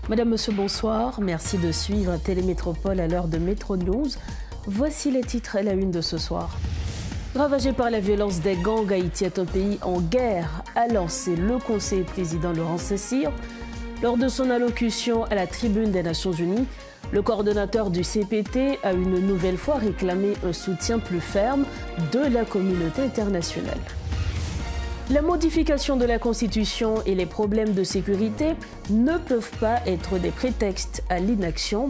Madame, Monsieur, bonsoir. Merci de suivre Télémétropole à l'heure de Métro News. Voici les titres à la une de ce soir. Ravagé par la violence des gangs, Haïti est un pays en guerre, a lancé le conseiller président Laurent Saint-Cyr. Lors de son allocution à la tribune des Nations Unies, le coordonnateur du CPT a une nouvelle fois réclamé un soutien plus ferme de la communauté internationale. La modification de la Constitution et les problèmes de sécurité ne peuvent pas être des prétextes à l'inaction,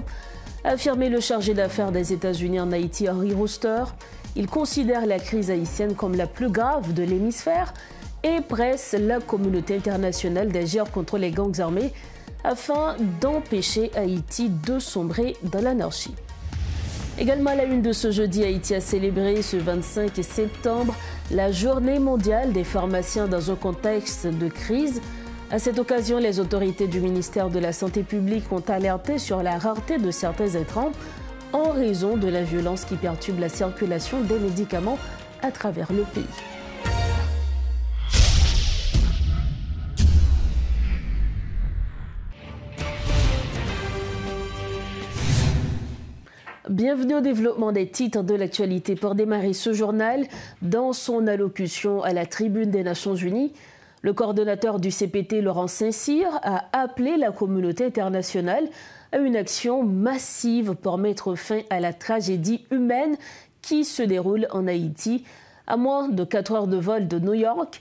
a affirmé le chargé d'affaires des États-Unis en Haïti, Henry Roster. Il considère la crise haïtienne comme la plus grave de l'hémisphère et presse la communauté internationale d'agir contre les gangs armés afin d'empêcher Haïti de sombrer dans l'anarchie. Également à la une de ce jeudi, Haïti a célébré ce 25 septembre la journée mondiale des pharmaciens dans un contexte de crise. À cette occasion, les autorités du ministère de la Santé publique ont alerté sur la rareté de certains intrants en raison de la violence qui perturbe la circulation des médicaments à travers le pays. Bienvenue au développement des titres de l'actualité. Pour démarrer ce journal, dans son allocution à la tribune des Nations Unies, le coordonnateur du CPT, Laurent Saint-Cyr, a appelé la communauté internationale à une action massive pour mettre fin à la tragédie humaine qui se déroule en Haïti, à moins de 4 heures de vol de New York.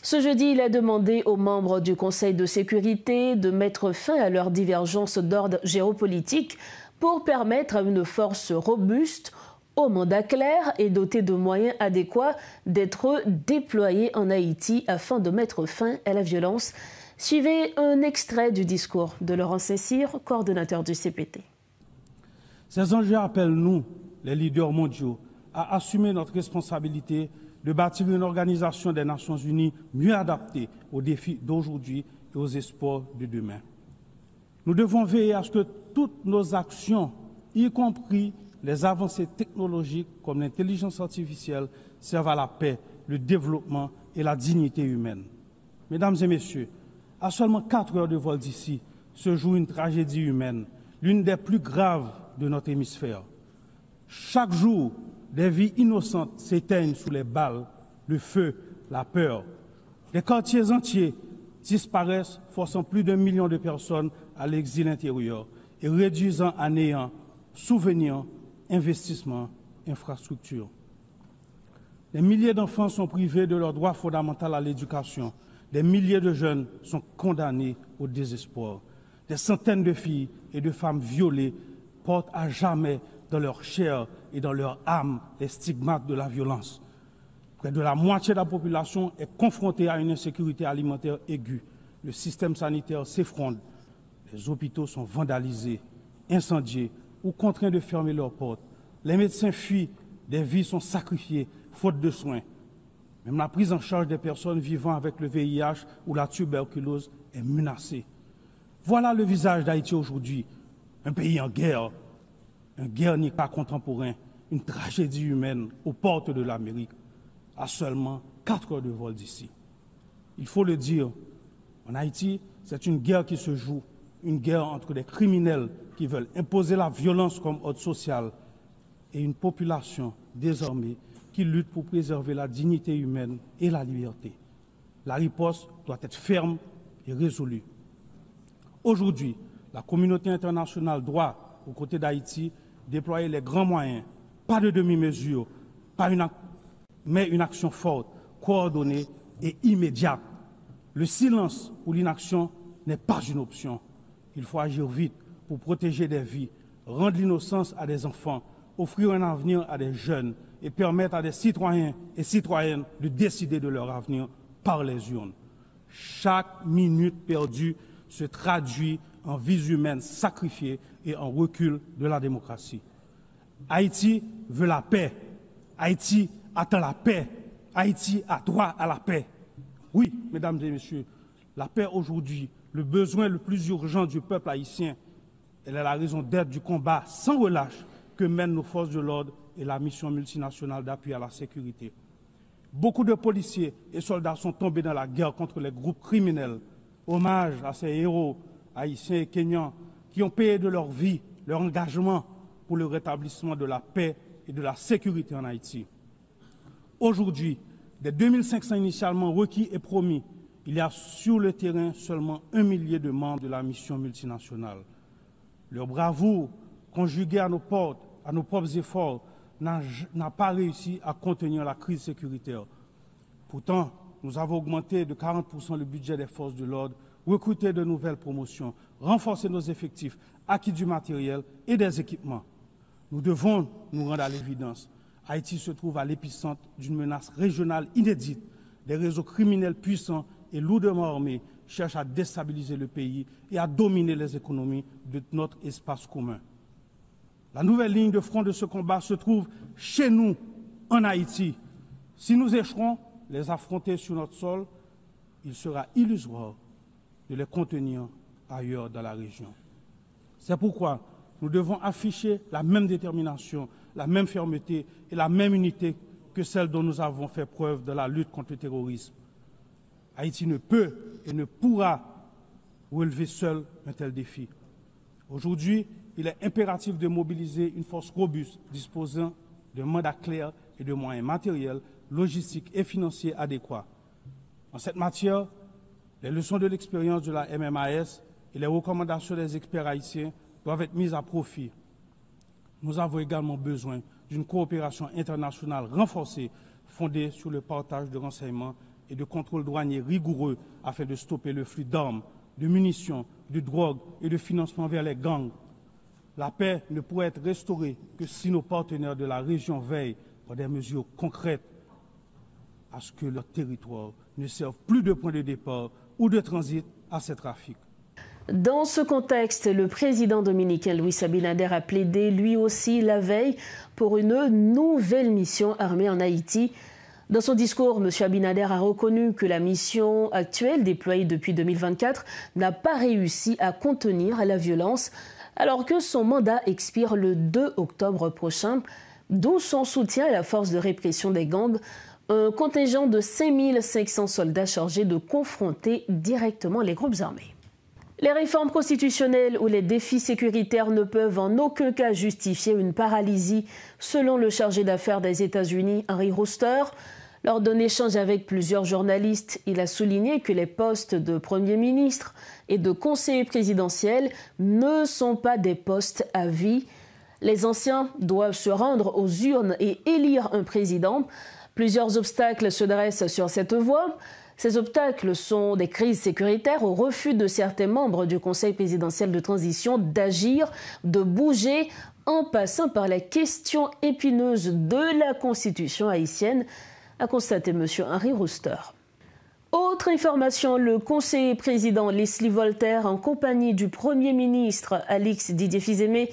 Ce jeudi, il a demandé aux membres du Conseil de sécurité de mettre fin à leurs divergences d'ordre géopolitique pour permettre à une force robuste, au mandat clair et dotée de moyens adéquats d'être déployée en Haïti afin de mettre fin à la violence. Suivez un extrait du discours de Laurent Saint-Cyr, coordonnateur du CPT. Ces enjeux appellent nous, les leaders mondiaux, à assumer notre responsabilité de bâtir une organisation des Nations Unies mieux adaptée aux défis d'aujourd'hui et aux espoirs de demain. Nous devons veiller à ce que toutes nos actions, y compris les avancées technologiques comme l'intelligence artificielle, servent à la paix, le développement et la dignité humaine. Mesdames et messieurs, à seulement 4 heures de vol d'ici se joue une tragédie humaine, l'une des plus graves de notre hémisphère. Chaque jour, des vies innocentes s'éteignent sous les balles, le feu, la peur. Des quartiers entiers disparaissent, forçant plus d'1 million de personnes à l'exil intérieur et réduisant à néant souvenirs, investissements, infrastructures. Des milliers d'enfants sont privés de leur droit fondamental à l'éducation. Des milliers de jeunes sont condamnés au désespoir. Des centaines de filles et de femmes violées portent à jamais dans leur chair et dans leur âme les stigmates de la violence. Près de la moitié de la population est confrontée à une insécurité alimentaire aiguë. Le système sanitaire s'effondre. Les hôpitaux sont vandalisés, incendiés ou contraints de fermer leurs portes. Les médecins fuient, des vies sont sacrifiées, faute de soins. Même la prise en charge des personnes vivant avec le VIH ou la tuberculose est menacée. Voilà le visage d'Haïti aujourd'hui, un pays en guerre, un Guernica contemporain, une tragédie humaine aux portes de l'Amérique, à seulement 4 heures de vol d'ici. Il faut le dire, en Haïti, c'est une guerre qui se joue, une guerre entre des criminels qui veulent imposer la violence comme ordre social et une population désarmée qui lutte pour préserver la dignité humaine et la liberté. La riposte doit être ferme et résolue. Aujourd'hui, la communauté internationale doit, aux côtés d'Haïti, déployer les grands moyens, pas de demi-mesure, mais une action forte, coordonnée et immédiate. Le silence ou l'inaction n'est pas une option. Il faut agir vite pour protéger des vies, rendre l'innocence à des enfants, offrir un avenir à des jeunes et permettre à des citoyens et citoyennes de décider de leur avenir par les urnes. Chaque minute perdue se traduit en vies humaines sacrifiées et en recul de la démocratie. Haïti veut la paix. Haïti attend la paix. Haïti a droit à la paix. Oui, mesdames et messieurs, la paix aujourd'hui, le besoin le plus urgent du peuple haïtien, elle est la raison d'être du combat sans relâche que mènent nos forces de l'ordre et la mission multinationale d'appui à la sécurité. Beaucoup de policiers et soldats sont tombés dans la guerre contre les groupes criminels. Hommage à ces héros, Haïtiens et Kenyans qui ont payé de leur vie, leur engagement pour le rétablissement de la paix et de la sécurité en Haïti. Aujourd'hui, des 2500 initialement requis et promis, il y a sur le terrain seulement 1 millier de membres de la mission multinationale. Leur bravoure, conjuguée à nos propres efforts, n'a pas réussi à contenir la crise sécuritaire. Pourtant, nous avons augmenté de 40% le budget des forces de l'ordre, recruté de nouvelles promotions, renforcé nos effectifs, acquis du matériel et des équipements. Nous devons nous rendre à l'évidence. Haïti se trouve à l'épicentre d'une menace régionale inédite. Des réseaux criminels puissants et lourdement armés cherchent à déstabiliser le pays et à dominer les économies de notre espace commun. La nouvelle ligne de front de ce combat se trouve chez nous, en Haïti. Si nous échouons, les affronter sur notre sol, il sera illusoire de les contenir ailleurs dans la région. C'est pourquoi nous devons afficher la même détermination, la même fermeté et la même unité que celle dont nous avons fait preuve dans la lutte contre le terrorisme. Haïti ne peut et ne pourra relever seul un tel défi. Aujourd'hui, il est impératif de mobiliser une force robuste disposant d'un mandat clair et de moyens matériels, logistiques et financiers adéquats. En cette matière, les leçons de l'expérience de la MMAS et les recommandations des experts haïtiens doivent être mises à profit. Nous avons également besoin d'une coopération internationale renforcée, fondée sur le partage de renseignements et de contrôles douaniers rigoureux afin de stopper le flux d'armes, de munitions, de drogue et de financement vers les gangs. La paix ne pourrait être restaurée que si nos partenaires de la région veillent par des mesures concrètes à ce que leur territoire ne serve plus de point de départ ou de transit à ces trafics. Dans ce contexte, le président dominicain Luis Abinader a plaidé lui aussi la veille pour une nouvelle mission armée en Haïti. Dans son discours, M. Abinader a reconnu que la mission actuelle déployée depuis 2024 n'a pas réussi à contenir la violence alors que son mandat expire le 2 octobre prochain, d'où son soutien à la force de répression des gangs, un contingent de 5500 soldats chargés de confronter directement les groupes armés. Les réformes constitutionnelles ou les défis sécuritaires ne peuvent en aucun cas justifier une paralysie, selon le chargé d'affaires des États-Unis, Henry Rooster. Lors d'un échange avec plusieurs journalistes, il a souligné que les postes de Premier ministre et de conseiller présidentiel ne sont pas des postes à vie. Les anciens doivent se rendre aux urnes et élire un président. Plusieurs obstacles se dressent sur cette voie. Ces obstacles sont des crises sécuritaires au refus de certains membres du Conseil présidentiel de transition d'agir, de bouger, en passant par la question épineuse de la Constitution haïtienne, a constaté M. Henry Rooster. Autre information, le conseiller président Leslie Voltaire, en compagnie du Premier ministre Alix Didier-Fils-Aimé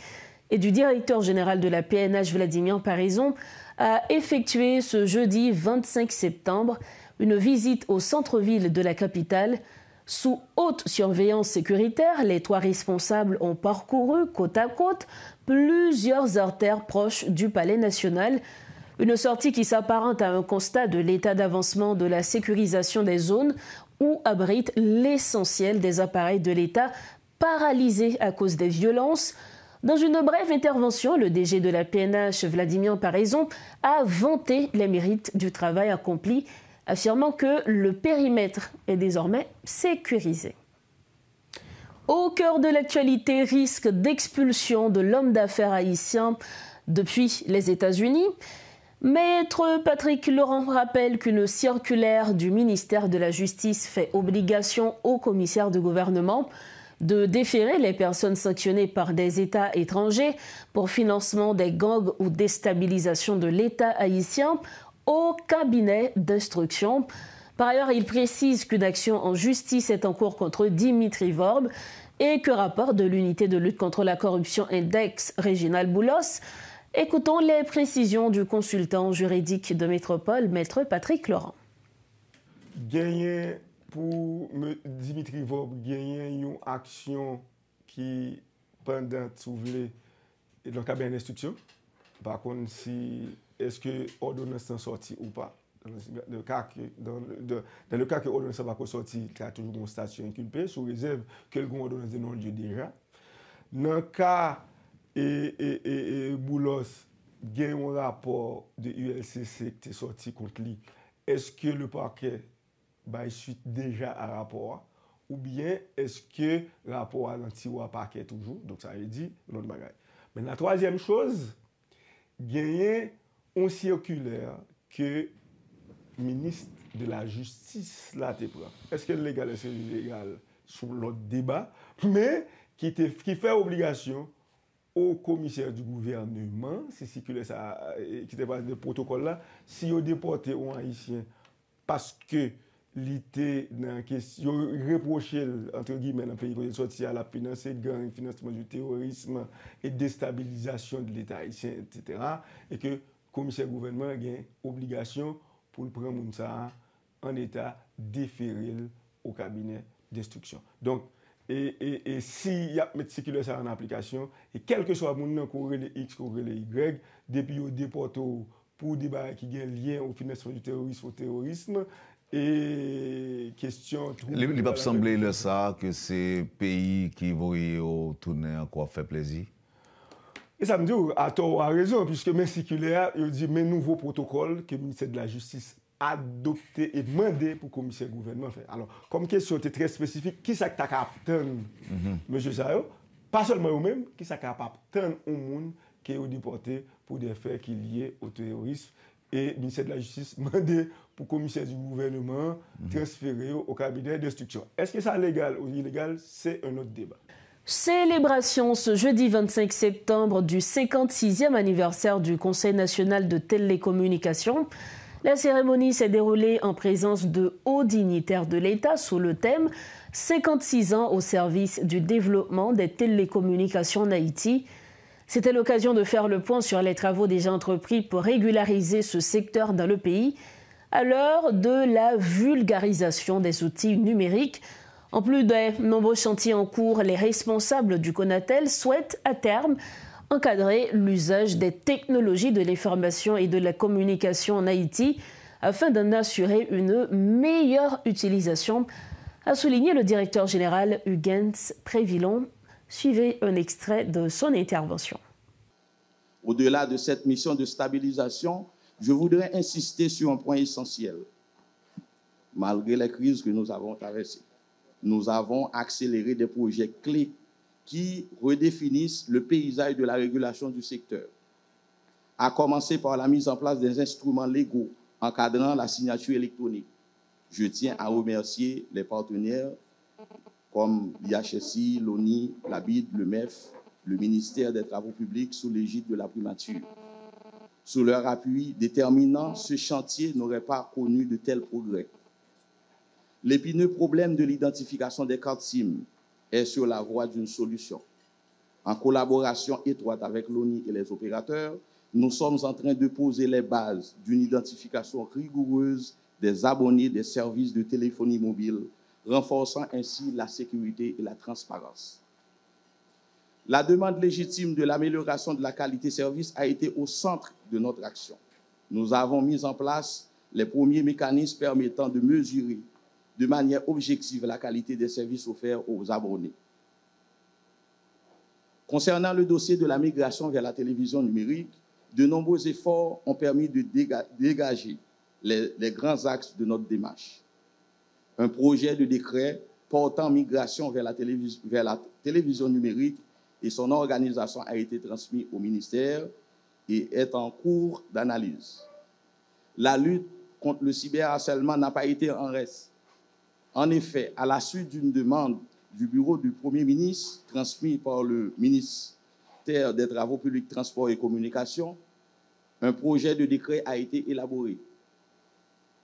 et du directeur général de la PNH Vladimir Parizon, a effectué ce jeudi 25 septembre une visite au centre-ville de la capitale. Sous haute surveillance sécuritaire, les trois responsables ont parcouru côte à côte plusieurs artères proches du Palais national. Une sortie qui s'apparente à un constat de l'état d'avancement de la sécurisation des zones où abrite l'essentiel des appareils de l'État paralysés à cause des violences. Dans une brève intervention, le DG de la PNH, Vladimir Parizon, a vanté les mérites du travail accompli, affirmant que le périmètre est désormais sécurisé. Au cœur de l'actualité, risque d'expulsion de l'homme d'affaires haïtien depuis les États-Unis. Maître Patrick Laurent rappelle qu'une circulaire du ministère de la Justice fait obligation aux commissaires de gouvernement de déférer les personnes sanctionnées par des États étrangers pour financement des gangs ou déstabilisation de l'État haïtien au cabinet d'instruction. Par ailleurs, il précise qu'une action en justice est en cours contre Dimitri Vorbe et que rapport de l'unité de lutte contre la corruption Index Réginal Boulos. Écoutons les précisions du consultant juridique de Métropole, Maître Patrick Laurent. Gagner pour Dimitri Vorbe, gagner une action qui, pendant le cabinet d'instruction, par contre, si est-ce que l'ordonnance est sortie ou pas, dans le cas que l'ordonnance va sortir, il y a toujours une station inculpée, sous réserve que l'ordonnance de non-lieu déjà. Dans le cas Boulos, il y a un rapport de ULCC qui est sorti contre lui. Est-ce que le parquet va suite déjà à rapport ou bien est-ce que le rapport a l'anti-ou parquet toujours? Donc ça veut dire notre bagage. Mais la troisième chose, il y a un circulaire que le ministre de la Justice là te prend. Est-ce que le légal est illégal sur l'autre débat, mais qui fait obligation au commissaire du gouvernement, c'est circulaire ça, qui était pas de protocole là, si on déporte un haïtien parce que l'ité dans question reprocher entre guillemets dans le pays où il sorti à la finance gang, financement du terrorisme et déstabilisation de l'État haïtien, etc. Et que le commissaire gouvernement a une obligation pour prendre ça en état déféré au cabinet d'instruction. Donc, et si y a mettre circulaire ça en application, et quel que soit le monde qui les X, qui les Y, depuis au déporté pour des barres qui ont lien au financement du terrorisme, au terrorisme, et question... Il va sembler le ça que c'est pays qui vont tourner encore faire plaisir. Et ça me dit, à tort, à raison, puisque mes circulaires, il dit mes nouveaux protocoles que le ministère de la Justice a adopté et demandé pour le commissaire gouvernement faire. Alors, comme question était très spécifique, qui ça t'a capté, monsieur Sayo, pas seulement eux-mêmes, qui ça capable tant au monde qui est déporté pour des faits qui sont liés au terrorisme. Et le ministère de la Justice demandé pour le commissaire du gouvernement transférer au cabinet d'instruction. Est-ce que ça est légal ou illégal? C'est un autre débat. Célébration ce jeudi 25 septembre du 56e anniversaire du Conseil national de télécommunications. La cérémonie s'est déroulée en présence de hauts dignitaires de l'État sous le thème « 56 ans au service du développement des télécommunications en Haïti ». C'était l'occasion de faire le point sur les travaux déjà entrepris pour régulariser ce secteur dans le pays à l'heure de la vulgarisation des outils numériques. En plus des nombreux chantiers en cours, les responsables du CONATEL souhaitent à terme encadrer l'usage des technologies de l'information et de la communication en Haïti afin d'en assurer une meilleure utilisation, a souligné le directeur général Huguens Prévillon. Suivez un extrait de son intervention. Au-delà de cette mission de stabilisation, je voudrais insister sur un point essentiel. Malgré les crises que nous avons traversées, nous avons accéléré des projets clés qui redéfinissent le paysage de la régulation du secteur, à commencer par la mise en place des instruments légaux encadrant la signature électronique. Je tiens à remercier les partenaires comme l'IHSI, l'ONI, la BID, le MEF, le ministère des Travaux publics sous l'égide de la primature. Sous leur appui déterminant, ce chantier n'aurait pas connu de tels progrès. L'épineux problème de l'identification des cartes SIM est sur la voie d'une solution. En collaboration étroite avec l'ONI et les opérateurs, nous sommes en train de poser les bases d'une identification rigoureuse des abonnés des services de téléphonie mobile, renforçant ainsi la sécurité et la transparence. La demande légitime de l'amélioration de la qualité service a été au centre de notre action. Nous avons mis en place les premiers mécanismes permettant de mesurer de manière objective la qualité des services offerts aux abonnés. Concernant le dossier de la migration vers la télévision numérique, de nombreux efforts ont permis de dégager les grands axes de notre démarche. Un projet de décret portant migration vers la télévision numérique et son organisation a été transmis au ministère et est en cours d'analyse. La lutte contre le cyberharcèlement n'a pas été en reste. En effet, à la suite d'une demande du bureau du Premier ministre, transmise par le ministère des Travaux publics, Transports et Communications, un projet de décret a été élaboré.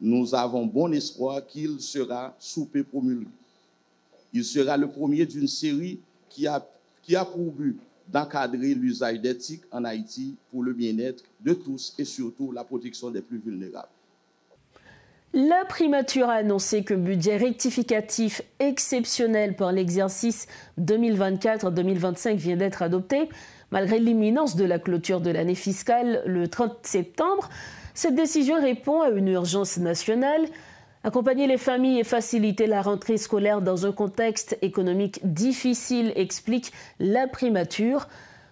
Nous avons bon espoir qu'il sera sous peu promulgué. Il sera le premier d'une série qui a pour but d'encadrer l'usage d'éthique en Haïti pour le bien-être de tous et surtout la protection des plus vulnérables. La primature a annoncé qu'un budget rectificatif exceptionnel pour l'exercice 2024-2025 vient d'être adopté. Malgré l'imminence de la clôture de l'année fiscale le 30 septembre, Cette décision répond à une urgence nationale. Accompagner les familles et faciliter la rentrée scolaire dans un contexte économique difficile, explique la primature.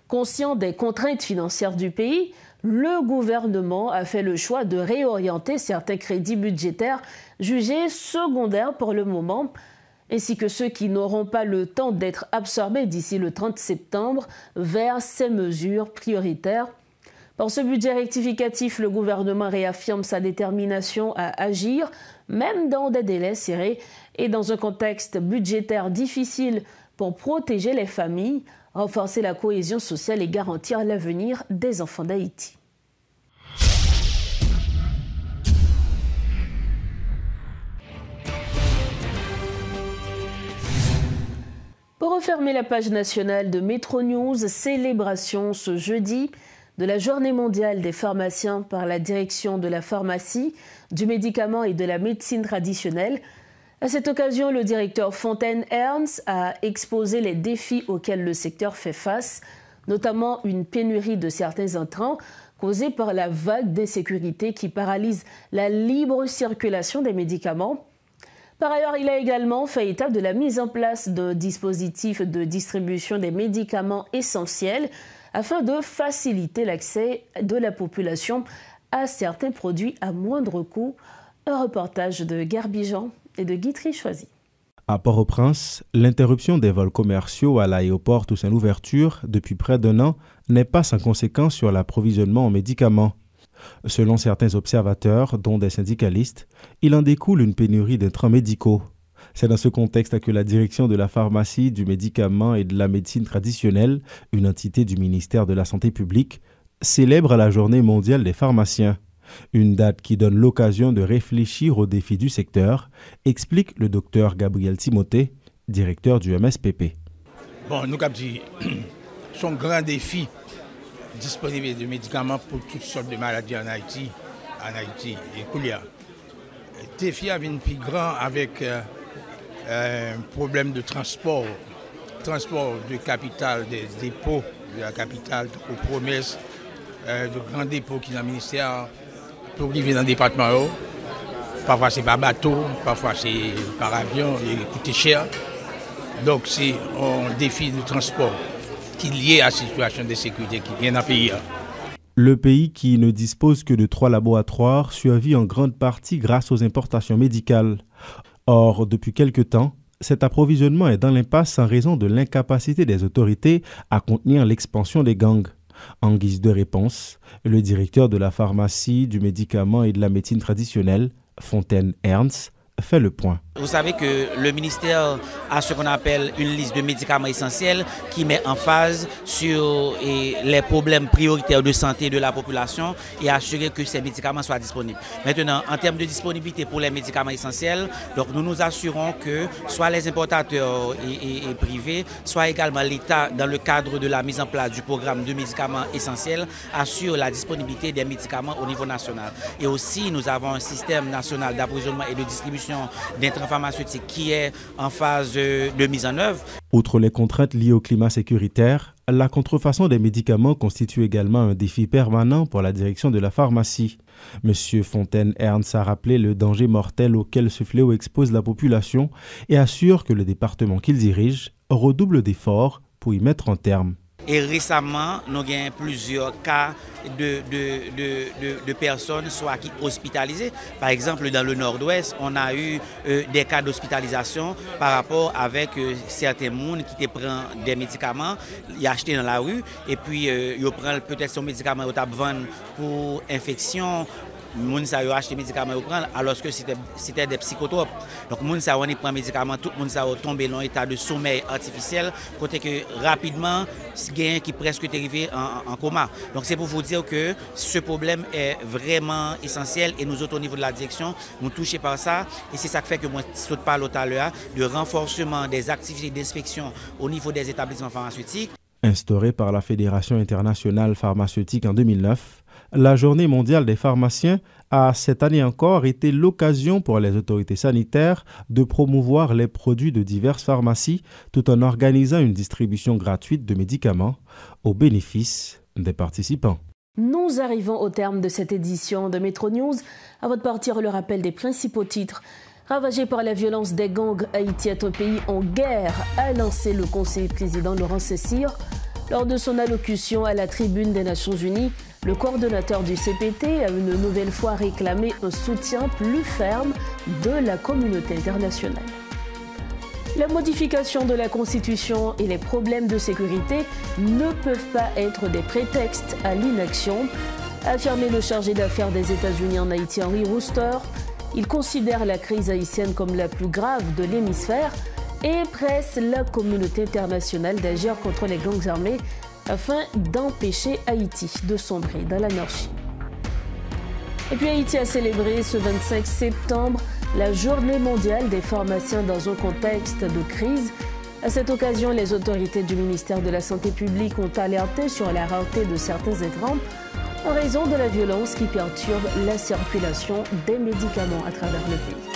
Conscient des contraintes financières du pays, le gouvernement a fait le choix de réorienter certains crédits budgétaires jugés secondaires pour le moment, ainsi que ceux qui n'auront pas le temps d'être absorbés d'ici le 30 septembre vers ces mesures prioritaires. Par ce budget rectificatif, le gouvernement réaffirme sa détermination à agir, même dans des délais serrés et dans un contexte budgétaire difficile pour protéger les familles, renforcer la cohésion sociale et garantir l'avenir des enfants d'Haïti. Pour refermer la page nationale de Métro News, célébration ce jeudi de la Journée mondiale des pharmaciens par la direction de la pharmacie, du médicament et de la médecine traditionnelle. À cette occasion, le directeur Fontaine Ernst a exposé les défis auxquels le secteur fait face, notamment une pénurie de certains intrants causée par la vague d'insécurité qui paralyse la libre circulation des médicaments. Par ailleurs, il a également fait état de la mise en place d'un dispositif de distribution des médicaments essentiels afin de faciliter l'accès de la population à certains produits à moindre coût. Un reportage de Garbijan et de Guitry Choisy. À Port-au-Prince, l'interruption des vols commerciaux à l'aéroport Toussaint-Louverture depuis près d'1 an n'est pas sans conséquence sur l'approvisionnement en médicaments. Selon certains observateurs, dont des syndicalistes, il en découle une pénurie d'intrants médicaux. C'est dans ce contexte que la direction de la pharmacie, du médicament et de la médecine traditionnelle, une entité du ministère de la Santé publique, célèbre la Journée mondiale des pharmaciens. Une date qui donne l'occasion de réfléchir aux défis du secteur, explique le docteur Gabriel Timothée, directeur du MSPP. Bon, nous avons dit, son grand défi, disponibilité de médicaments pour toutes sortes de maladies en Haïti et Koulia. Le défi a été plus grand avec un problème de transport de capital, des dépôts de la capitale aux promesses de grands dépôts qui sont dans le ministère pour vivre dans le département. Parfois c'est par bateau, parfois c'est par avion, il coûte cher. Donc c'est un défi de transport qui est lié à la situation de sécurité qui vient dans le pays. Le pays, qui ne dispose que de 3 laboratoires, survit en grande partie grâce aux importations médicales. Or, depuis quelque temps, cet approvisionnement est dans l'impasse en raison de l'incapacité des autorités à contenir l'expansion des gangs. En guise de réponse, le directeur de la pharmacie, du médicament et de la médecine traditionnelle, Fontaine Ernst, fait le point. Vous savez que le ministère a ce qu'on appelle une liste de médicaments essentiels qui met en phase sur les problèmes prioritaires de santé de la population et assurer que ces médicaments soient disponibles. Maintenant, en termes de disponibilité pour les médicaments essentiels, donc nous nous assurons que soit les importateurs et privés, soit également l'État, dans le cadre de la mise en place du programme de médicaments essentiels, assure la disponibilité des médicaments au niveau national. Et aussi, nous avons un système national d'approvisionnement et de distribution d'intrants pharmaceutique qui est en phase de mise en œuvre. Outre les contraintes liées au climat sécuritaire, la contrefaçon des médicaments constitue également un défi permanent pour la direction de la pharmacie. Monsieur Fontaine Ernst a rappelé le danger mortel auquel ce fléau expose la population et assure que le département qu'il dirige redouble d'efforts pour y mettre un terme. Et récemment, nous avons plusieurs cas de personnes soit qui hospitalisées. Par exemple, dans le nord-ouest, on a eu des cas d'hospitalisation par rapport avec certains monde qui prennent des médicaments, ils achètent dans la rue et puis ils prennent peut-être son médicament pour infection. Moun sa yo acheté médicaments yo prendre alors que c'était des psychotropes. Donc moun sa on prend médicaments, tout moun sa tomber dans état de sommeil artificiel côté que rapidement gain qui presque est arrivé en coma. Donc c'est pour vous dire que ce problème est vraiment essentiel et nous autres au niveau de la direction nous touchés par ça et c'est ça qui fait que moi je parle tout à l'heure de renforcement des activités d'inspection au niveau des établissements pharmaceutiques. Instaurée par la Fédération internationale pharmaceutique en 2009, la Journée mondiale des pharmaciens a cette année encore été l'occasion pour les autorités sanitaires de promouvoir les produits de diverses pharmacies tout en organisant une distribution gratuite de médicaments au bénéfice des participants. Nous arrivons au terme de cette édition de Métro News. Avant de partir, le rappel des principaux titres. Ravagé par la violence des gangs, Haïti est un pays en guerre, a lancé le conseiller président Laurent Cessire. Lors de son allocution à la tribune des Nations Unies, le coordonnateur du CPT a une nouvelle fois réclamé un soutien plus ferme de la communauté internationale. La modification de la Constitution et les problèmes de sécurité ne peuvent pas être des prétextes à l'inaction, a affirmé le chargé d'affaires des États-Unis en Haïti, Henry Rooster. Il considère la crise haïtienne comme la plus grave de l'hémisphère et presse la communauté internationale d'agir contre les gangs armés afin d'empêcher Haïti de sombrer dans l'anarchie. Et puis Haïti a célébré ce 25 septembre la journée mondiale des pharmaciens dans un contexte de crise. À cette occasion, les autorités du ministère de la Santé publique ont alerté sur la rareté de certains intrants en raison de la violence qui perturbe la circulation des médicaments à travers le pays.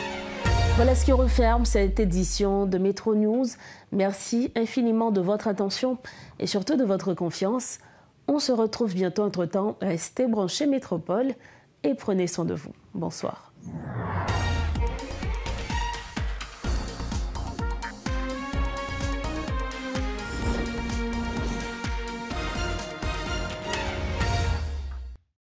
Voilà ce qui referme cette édition de Métro News. Merci infiniment de votre attention et surtout de votre confiance. On se retrouve bientôt. Entre-temps, restez branchés Métropole et prenez soin de vous. Bonsoir.